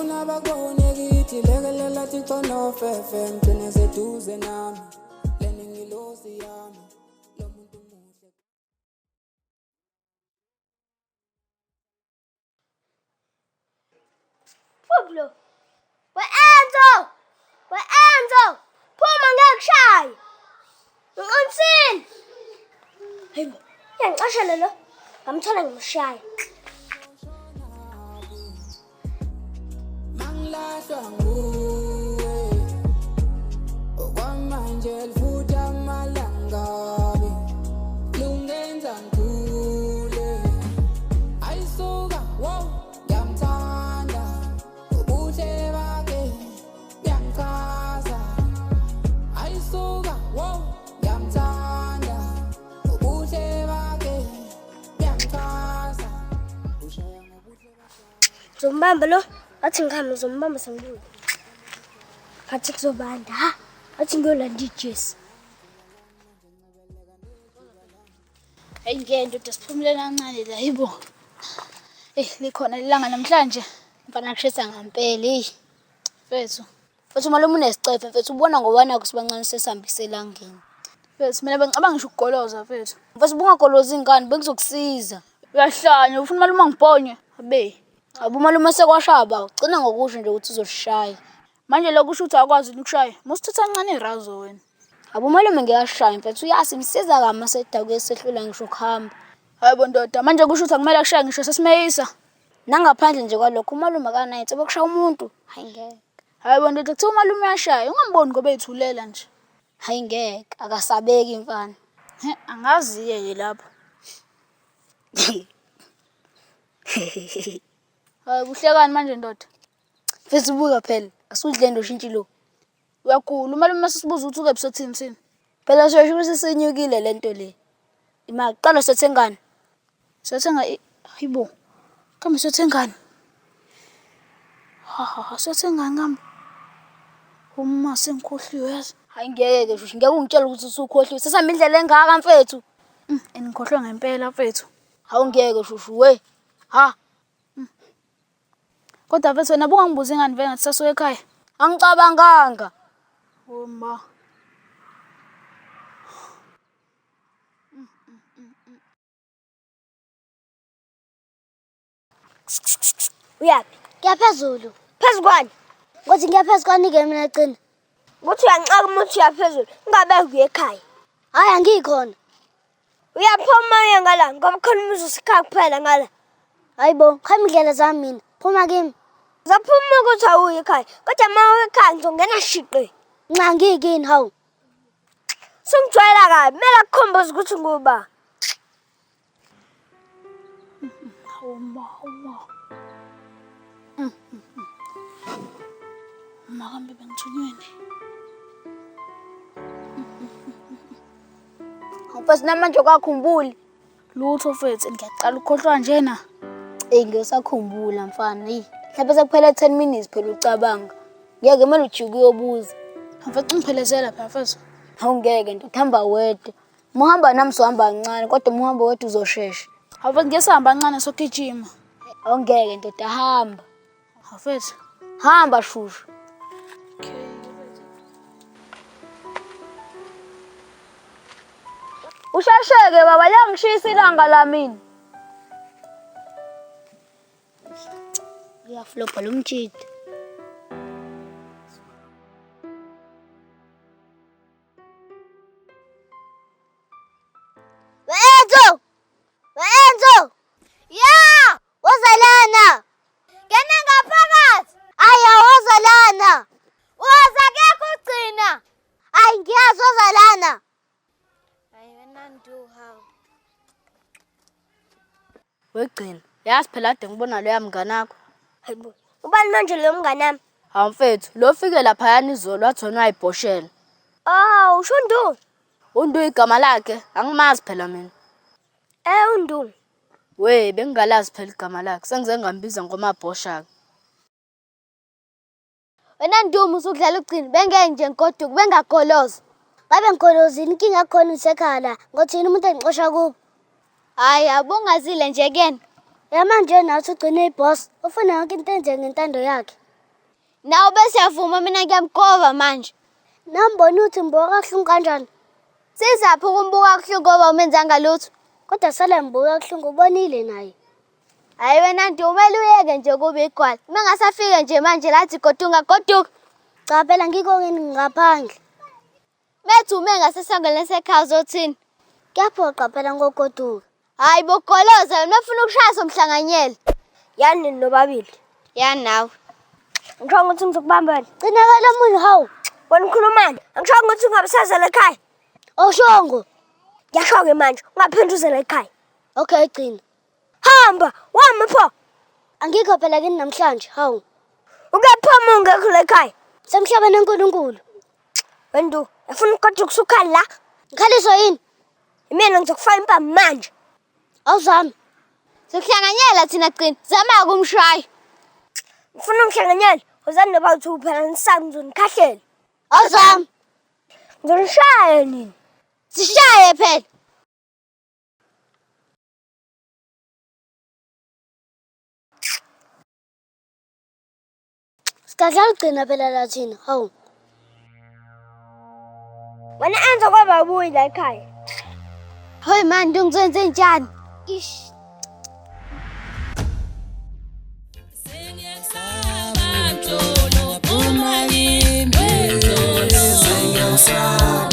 Ufuna bakone kithi lekelela TikTok FM tune seduze nami leni ngilosi yami lo muntu muhle. Pablo, we-Enzo, phuma ngekushaya. Ngiqinisile. Hayibo, uyangicashela lo. Ngamthola ngimshaya. Mangilahlwa nguwe okwamanje lifuta amalangabi lungenza ngule ayisuka wow ngiyamthanda ubuhle bakhe ngiyamchaza ayisuka wow ngiyamthanda ubuhle bakhe ngiyamchaza ushaya ngobuhle bakhe. Zombamba lo. Athi ngihamba zombamba sangibuya. Kathi kuzobanda ha. Athi ngiyolanda ijesi. Hayi ngento siphumule kancane la yibo. Likhona ilanga namhlanje. Mfana kushisa ngempela Mfethu. Mfethu malume unesicefe mfethu ubona ngowana yakho sibancane sesihambise elangeni. Mfethu mina bengicabanga ngisho ukugoloza mfethu. Mfethu bungagoloza ingane bengizokusiza. Uyahlanya ufuna malume angibhonye. Abe. Abumalume sekwashaba ugcina ngokusho nje ukuthi uzoshaya. Manje lokusho ukuthi akwazi ukushaya. Musithutha kancane irazo wena. Abumalume ngiyashaya mfethu uyasi msiza kama sedakwe sehlula ngisho ukuhamba. Hayibo ndoda manje kusho ukuthi akumele akushaya ngisho sesimeyisa. Nangaphandle nje kwalokho umalume akanayithi bokushaya umuntu. Hayi ngeke. Hayibo ndoda kuthiwa umalume uyashaya ungamboni ngoba ethulela nje. Hayi ngeke akasabeki mfana. Angaziye ke lapho. Hayi kuhlekani manje ndoda. Mfethu buka phela asudle ndo shintshi lo. Uyakhulu umalume masisibuza ukuthi uke ebusothini sini. Phela sho ukuthi senyukile lento le. Imaqala sothengani. Sothenga hayibo. Kambe sothengani. Sothengani ngami. Uma sengikhohliwe yazi. Hayi ngeke shushu ngeke ungitshela ukuthi usukhohliwe. Sesihamba indlela engaka mfethu. Engikhohlwe ngempela mfethu. Hawu ngeke shushu we. Ha. Kodwa mfethu wena bungangibuza ingane vele ngathi sasuka ekhaya. Angicabanganga. Uma. Uyaphi? Ngiyaphezulu. Phezukwani? Ngothi ngiyaphezukani ke mina cina. Ukuthi uyancaka umuntu uyaphezulu. Ungabe uye ekhaya. Hayi angikhona. Uyaphuma uyangala ngoba khona umuzi usikhaya kuphela ngala. Hayibo, khaya indlela zami mina. Phuma kimi. Zaphuma ukuthi awuye ekhaya. Kodwa uma ekhaya ngizongena shiqe. Nxa ngikini hawu. Sungijwayela kabi, mela kukhomboza ukuthi nguba. Uma. Makambe bengithunyweni. Awufasi namanje kwakhumbuli. Lutho mfethu ngiyacala ukukhohlwa njena. Ngiyosakhumbula mfana mhlawumbe sekuphela 10 minutes phela ucabanga. Ngeke kumele ujuke uyobuza. Mfethu ungiphelezela phela mfethu. Awungeke ndothamba wedwa. Muhamba nami sohamba kancane kodwa muhamba wedwa uzoshesha. Awufethu ngiyasihamba kancane sokugijima. Awungeke ndoda hamba. Awufethu hamba shushu. Ushasheke baba yangishisa ilanga la mina. Uyaflopa lo mtshiti. We-Enzo! Ya! Wozalana! Ngena ngaphakathi! Aya wozalana! Woza kekho ugcina! Hayi ngiyazi wozalana! Hayi wena nduha. Wegcina. Yazi phela ade ngibona lo yamngane akho. Hayibo. Ubani manje lo mngane nami? Hawu mfethu, lo fike lapha yana izolo wathona wayibhoshela. Oh, usho Ndu. Undu igama lakhe, angimazi phela mina. Undu. We, bengingalazi phela igama lakhe, sengize ngambiza ngomabhosha. Wena Ndumo usudlala ugcina, bengeke nje ngigoduka, bengagoloza. Ngabe ngigolozini inkinga khona isekhaya, ngothini umuntu engixosha kubo. Hayi, abungazile nje kena. Manje nathi ugcine iboss, ufuna yonke into enje ngentando yakhe. Nawe bese yavuma mina ngiyamgova manje. Nambona uthi mbuka kahle kanjani. Sizaphi ukumbuka kahle ngoba umenzanga lutho. Kodwa sale mbuka kahle ngubonile naye. Hayi wena nti umele uyeke nje kube igwala. Mengasafike nje manje lathi goduka. Cha phela ngikho ngaphandle. Methi ume ngasesangweni lesekhaya uzothini? Kuyaphoqa phela ngogoduka. Hayi bogoloza wena ufuna ukushaya umhlanganyeli. Yani nobabili. Yani nawe. Ngisho ukuthi ngizokubambela. Cinakala umuntu hawu. Wena ukhulumani? Ngisho ukuthi ungabisazela ekhaya. Oshongo. Ngiyasho-ke manje ungaphinduzela ekhaya. Okay gcina. Hamba, wami pho. Angikho phela kini namhlanje, hawu. Ukephuma ungekho ekhaya. Semhlabeni enkulunkulu. Wendu, ufuna ukukade ukusukhala la? Ngikhaliswa yini? Mina ngizokufaka impama manje. Awuzami. Sokuhlanganyela thina gcina. Zama ukumshaya. Ngifuna umhlanganyeli, uzani noba uthi phela nisami ngizonikhahlele. Awuzami. Ngizonishaya nini? Sishaye phela. Sikadlala ugcina phela la thina, hawu. Wena enza kwaba ubuyi la ekhaya. Hoy man, ngizwenze njani? Ish. Sengiyakusaba